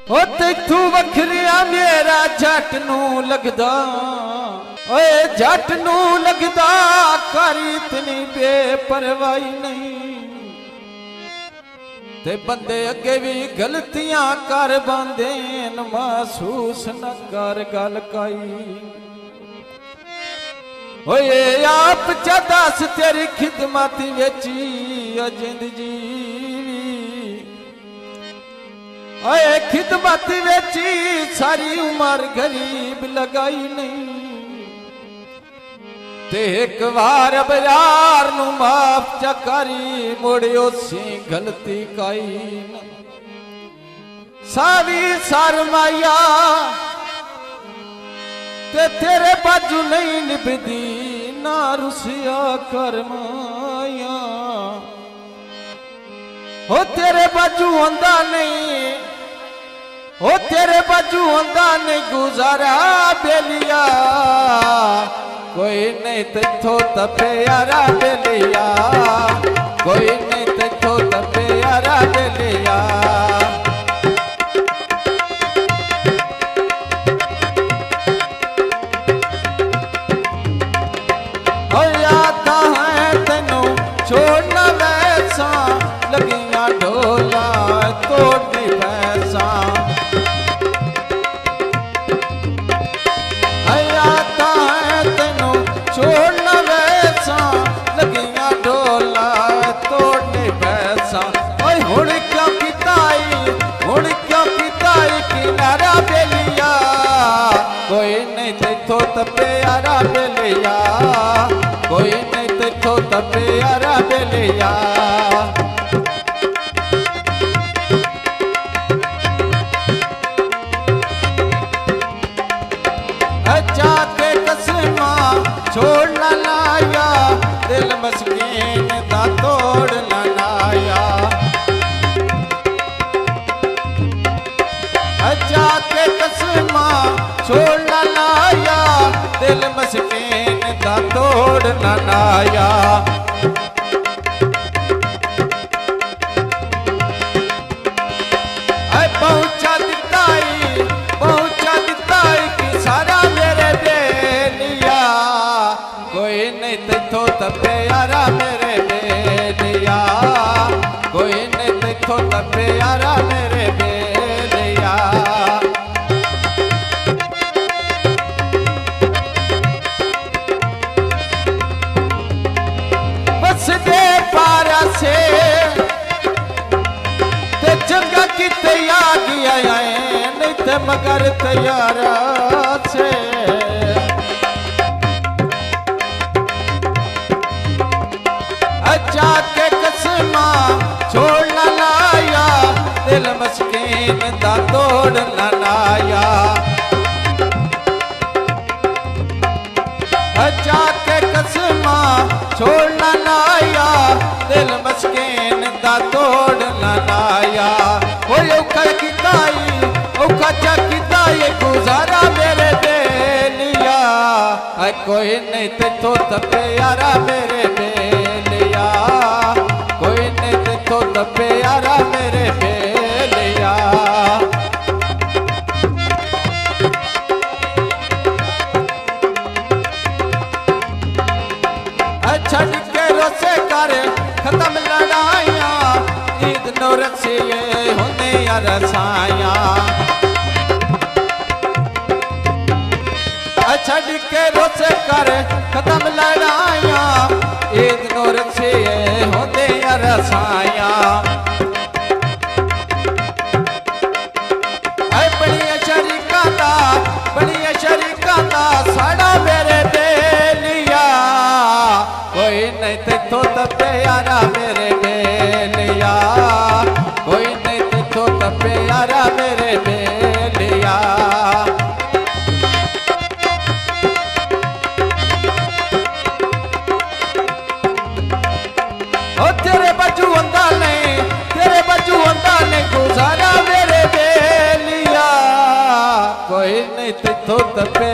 ओ तैथू वखरिया मेरा जट नू लगदा, ओए जट नू लगदा कर इतनी बेपरवाही नहीं। ते बंदे अगे भी गलतियां कर बांदे महसूस न कर गल काई। ओए आप च दस तेरी खिदमत वेची अजिंद जी, ओए खिदमत वेची सारी उम्र गरीब लगाई नहीं। ते एक बार बजार नू माफ चकारी मुड़ियो सी गलती काई न। सारी सरमाया ते तेरे बाजू नहीं निभदी ना रुसिया कर माया। हो तेरे बाजू आंदा नहीं, हो तेरे बाजू आंदा नहीं गुजारा बेलिया। कोई नहीं तेथो तपे यारा बेलिया, कोई नहीं तेथो तपे यारा बेलिया। आता है तेनू छोड़ना वैसा लगिया ढोला तोड़नी वैसा। आता है तेनू छोड़ना वैसा लगिया ढोला तोड़नी वैसा। ओए हुण क्यों कीताई, हुण क्यों कीताई किनारा बेलिया। कोई नहीं तेथो तपे यारा बेलिया, कोई नहीं तेथो तपे यारा बेलिया। जाके कसमा छोड़ न लाया, दिल मस्कीन दा तोड़ न लाया। जाके कसमा छोड़ न लाया, दिल मस्कीन दा तोड़ न लाया। पहुंचा दिताई, पहुंचा दिताई कि सारा मेरे बेलिया। कोई नहीं तेथो तपे यारा मेरे बेलिया, कोई नहीं तेथो तपे यारा मेरे बेलिया। बस दे पारा से ते जगह की तैयारी आए नहीं ते मगर तैयारा से। जाके कसमा छोड़ न लाया, दिल मस्कीन दा तोड़ न लाया। जाके कसमा छोड़ न लाया, दिल मस्कीन दा तोड़ न लाया। औखा कीताई, औखा चा कीताई गुजारा मेरे बेलिया। कोई नहीं तेथो तपे यारा मेरे बेलिया, कोई नहीं तेथो तपे यारा मेरे बेलिया। छड़ के रोसे कर खत्म लड़ाइया, ईद नो रसिए होने रसाया। छड़ के रोसे कर खत्म लड़ाइया, ईद नो रसिए होने रसाया। बड़िया शरीका दा, बड़िया शरीका दा साड़ा मेरे बेलिया। कोई नहीं तेथो तपे यारा मेरे बेलिया, कोई नहीं तेथो तपे यारा मेरे बेलिया। ओ तेरे बाजू आंदा नहीं, तेरे बाजू आंदा नहीं गुजारा मेरे बेलिया। कोई नहीं तेथो तपे